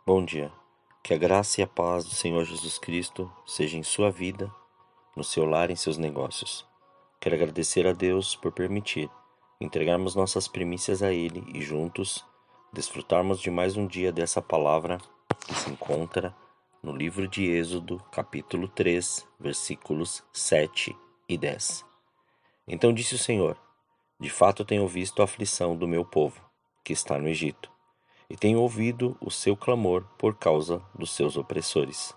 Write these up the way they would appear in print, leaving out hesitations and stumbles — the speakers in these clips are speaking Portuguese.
Bom dia. Que a graça e a paz do Senhor Jesus Cristo seja em sua vida, no seu lar e em seus negócios. Quero agradecer a Deus por permitir entregarmos nossas primícias a Ele e juntos desfrutarmos de mais um dia dessa palavra que se encontra no livro de Êxodo, capítulo 3, versículos 7 e 10. Então disse o Senhor: De fato tenho visto a aflição do meu povo, que está no Egito, e tenho ouvido o seu clamor por causa dos seus opressores.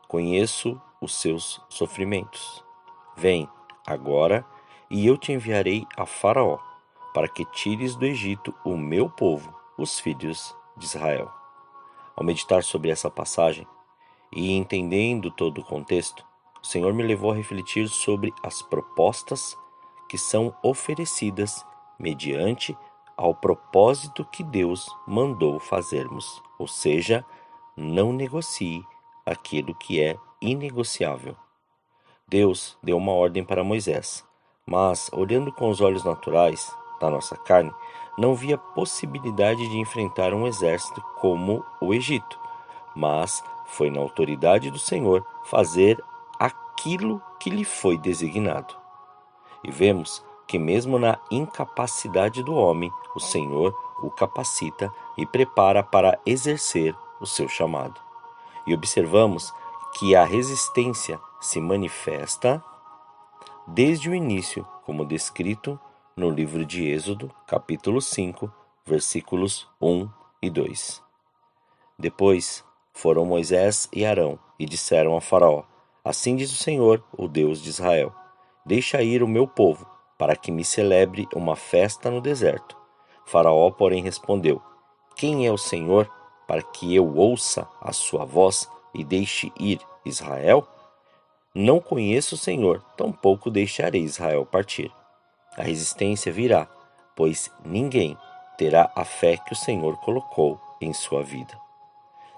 Conheço os seus sofrimentos. Vem, agora, e eu te enviarei a Faraó, para que tires do Egito o meu povo, os filhos de Israel. Ao meditar sobre essa passagem e entendendo todo o contexto, o Senhor me levou a refletir sobre as propostas que são oferecidas mediante ao propósito que Deus mandou fazermos, ou seja, não negocie aquilo que é inegociável. Deus deu uma ordem para Moisés, mas, olhando com os olhos naturais da nossa carne, não via possibilidade de enfrentar um exército como o Egito, mas foi na autoridade do Senhor fazer aquilo que lhe foi designado. E vemos que mesmo na incapacidade do homem, o Senhor o capacita e prepara para exercer o seu chamado. E observamos que a resistência se manifesta desde o início, como descrito no livro de Êxodo, capítulo 5, versículos 1 e 2. Depois foram Moisés e Arão e disseram a Faraó: Assim diz o Senhor, o Deus de Israel: Deixa ir o meu povo, para que me celebre uma festa no deserto. Faraó, porém, respondeu: Quem é o Senhor, para que eu ouça a sua voz e deixe ir Israel? Não conheço o Senhor, tampouco deixarei Israel partir. A resistência virá, pois ninguém terá a fé que o Senhor colocou em sua vida.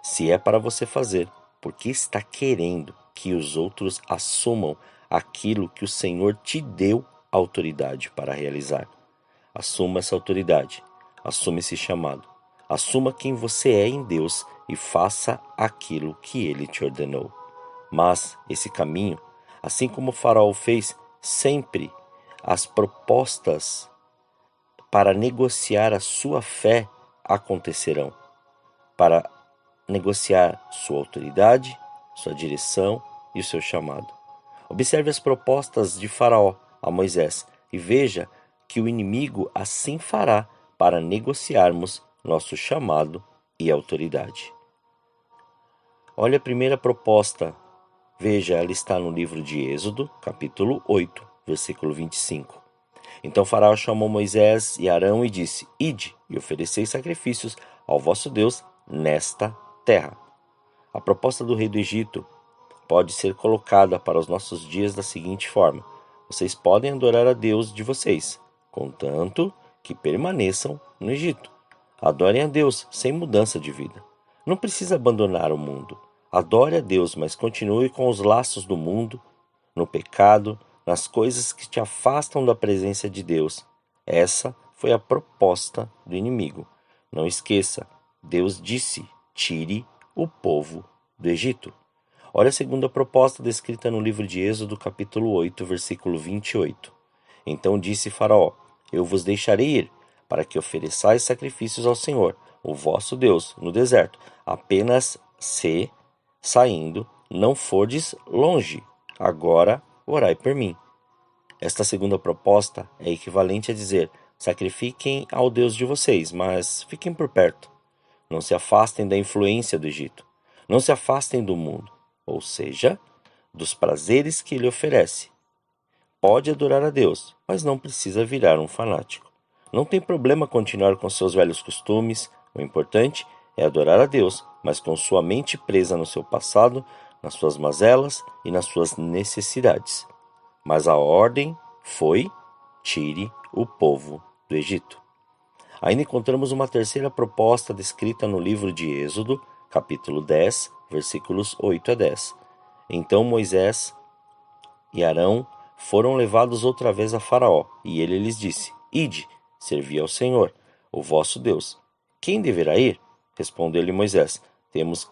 Se é para você fazer, porque está querendo que os outros assumam aquilo que o Senhor te deu autoridade para realizar. Assuma essa autoridade, assuma esse chamado, assuma quem você é em Deus e faça aquilo que Ele te ordenou. Mas esse caminho, assim como o Faraó fez, sempre as propostas para negociar a sua fé acontecerão, para negociar sua autoridade, sua direção e o seu chamado. Observe as propostas de Faraó a Moisés e veja que o inimigo assim fará para negociarmos nosso chamado e autoridade. Olha a primeira proposta. Veja, ela está no livro de Êxodo, capítulo 8, versículo 25. Então Faraó chamou Moisés e Arão e disse: Ide e oferecei sacrifícios ao vosso Deus nesta terra. A proposta do rei do Egito pode ser colocada para os nossos dias da seguinte forma: vocês podem adorar a Deus de vocês, contanto que permaneçam no Egito. Adorem a Deus sem mudança de vida. Não precisa abandonar o mundo. Adore a Deus, mas continue com os laços do mundo, no pecado, nas coisas que te afastam da presença de Deus. Essa foi a proposta do inimigo. Não esqueça, Deus disse: tire o povo do Egito. Olha a segunda proposta descrita no livro de Êxodo, capítulo 8, versículo 28. Então disse Faraó: Eu vos deixarei ir, para que ofereçais sacrifícios ao Senhor, o vosso Deus, no deserto, apenas se, saindo, não fordes longe. Agora orai por mim. Esta segunda proposta é equivalente a dizer: sacrifiquem ao Deus de vocês, mas fiquem por perto. Não se afastem da influência do Egito. Não se afastem do mundo, ou seja, dos prazeres que ele oferece. Pode adorar a Deus, mas não precisa virar um fanático. Não tem problema continuar com seus velhos costumes. O importante é adorar a Deus, mas com sua mente presa no seu passado, nas suas mazelas e nas suas necessidades. Mas a ordem foi: tire o povo do Egito. Ainda encontramos uma terceira proposta descrita no livro de Êxodo, capítulo 10, versículos 8 a 10. Então Moisés e Arão foram levados outra vez a Faraó, e ele lhes disse: Ide, servi ao Senhor, o vosso Deus. Quem deverá ir? Respondeu-lhe Moisés: Temos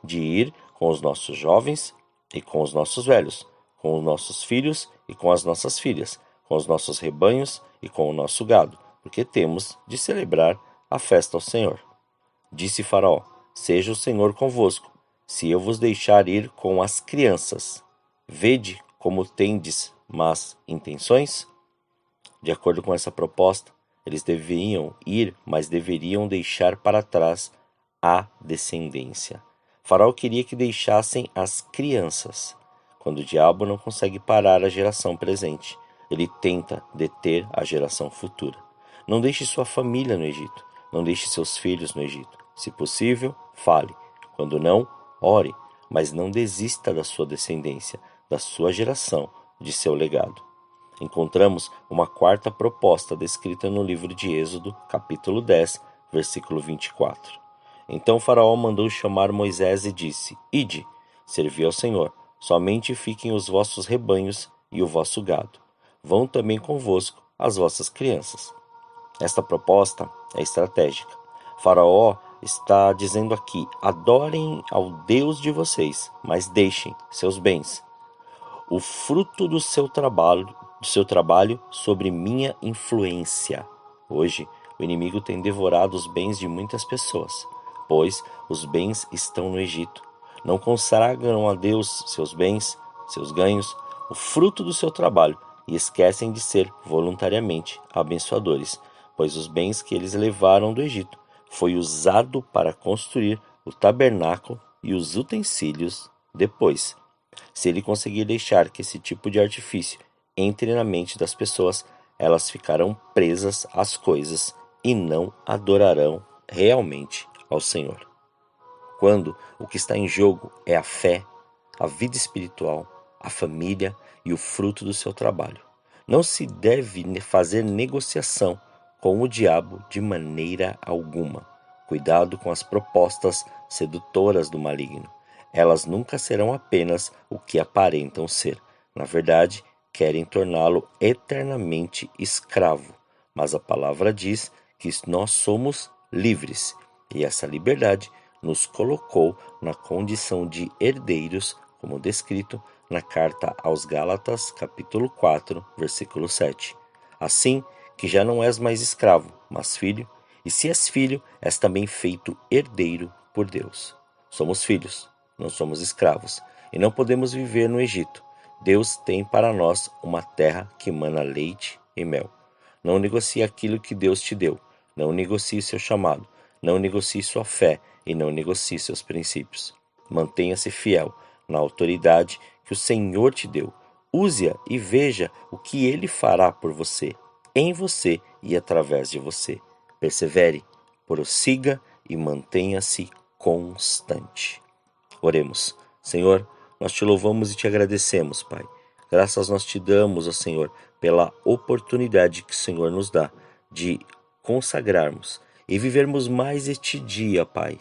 de ir com os nossos jovens e com os nossos velhos, com os nossos filhos e com as nossas filhas, com os nossos rebanhos e com o nosso gado, porque temos de celebrar a festa ao Senhor. Disse Faraó: Seja o Senhor convosco, se eu vos deixar ir com as crianças. Vede como tendes más intenções? De acordo com essa proposta, eles deviam ir, mas deveriam deixar para trás a descendência. Faraó queria que deixassem as crianças. Quando o diabo não consegue parar a geração presente, ele tenta deter a geração futura. Não deixe sua família no Egito. Não deixe seus filhos no Egito. Se possível, fale. Quando não, ore, mas não desista da sua descendência, da sua geração, de seu legado. Encontramos uma quarta proposta descrita no livro de Êxodo, capítulo 10, versículo 24. Então Faraó mandou chamar Moisés e disse: Ide, servi ao Senhor, somente fiquem os vossos rebanhos e o vosso gado. Vão também convosco as vossas crianças. Esta proposta é estratégica. Faraó está dizendo aqui: adorem ao Deus de vocês, mas deixem seus bens, o fruto do seu trabalho sobre minha influência. Hoje, o inimigo tem devorado os bens de muitas pessoas, pois os bens estão no Egito. Não consagram a Deus seus bens, seus ganhos, o fruto do seu trabalho, e esquecem de ser voluntariamente abençoadores, pois os bens que eles levaram do Egito foi usado para construir o tabernáculo e os utensílios depois. Se ele conseguir deixar que esse tipo de artifício entre na mente das pessoas, elas ficarão presas às coisas e não adorarão realmente ao Senhor. Quando o que está em jogo é a fé, a vida espiritual, a família e o fruto do seu trabalho, não se deve fazer negociação com o diabo de maneira alguma. Cuidado com as propostas sedutoras do maligno. Elas nunca serão apenas o que aparentam ser. Na verdade, querem torná-lo eternamente escravo. Mas a palavra diz que nós somos livres, e essa liberdade nos colocou na condição de herdeiros, como descrito na carta aos Gálatas, capítulo 4, versículo 7. Assim que já não és mais escravo, mas filho, e se és filho, és também feito herdeiro por Deus. Somos filhos, não somos escravos, e não podemos viver no Egito. Deus tem para nós uma terra que emana leite e mel. Não negocie aquilo que Deus te deu. Não negocie seu chamado. Não negocie sua fé e não negocie seus princípios. Mantenha-se fiel na autoridade que o Senhor te deu. Use-a e veja o que Ele fará por você, em você e através de você. Persevere, prossiga e mantenha-se constante. Oremos. Senhor, nós te louvamos e te agradecemos, Pai. Graças nós te damos, ó Senhor, pela oportunidade que o Senhor nos dá de consagrarmos e vivermos mais este dia, Pai,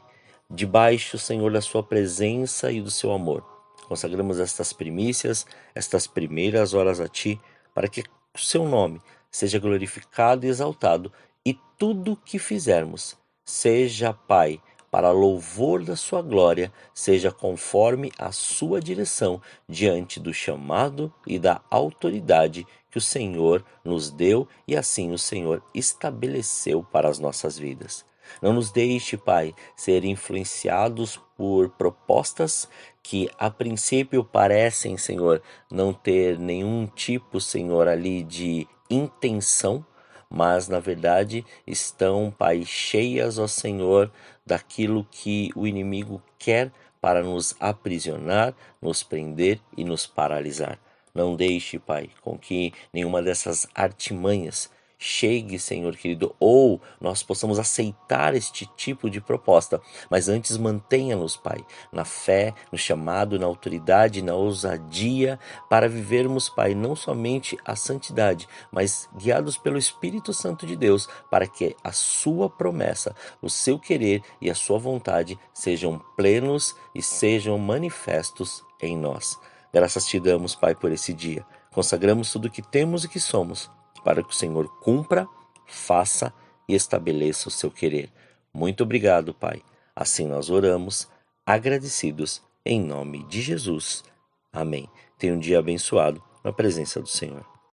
debaixo, Senhor, da sua presença e do seu amor. Consagramos estas primícias, estas primeiras horas a Ti, para que o seu nome seja glorificado e exaltado, e tudo o que fizermos seja, Pai, para louvor da sua glória, seja conforme a sua direção, diante do chamado e da autoridade que o Senhor nos deu e assim o Senhor estabeleceu para as nossas vidas. Não nos deixe, Pai, ser influenciados por propostas que a princípio parecem, Senhor, não ter nenhum tipo, Senhor, ali de intenção, mas na verdade estão, Pai, cheias, ó Senhor, daquilo que o inimigo quer para nos aprisionar, nos prender e nos paralisar. Não deixe, Pai, com que nenhuma dessas artimanhas chegue, Senhor querido, ou nós possamos aceitar este tipo de proposta, mas antes mantenha-nos, Pai, na fé, no chamado, na autoridade, na ousadia, para vivermos, Pai, não somente a santidade, mas guiados pelo Espírito Santo de Deus, para que a sua promessa, o seu querer e a sua vontade sejam plenos e sejam manifestos em nós. Graças te damos, Pai, por esse dia. Consagramos tudo o que temos e que somos, para que o Senhor cumpra, faça e estabeleça o seu querer. Muito obrigado, Pai. Assim nós oramos. agradecidos em nome de Jesus. Amém. Tenha um dia abençoado na presença do Senhor.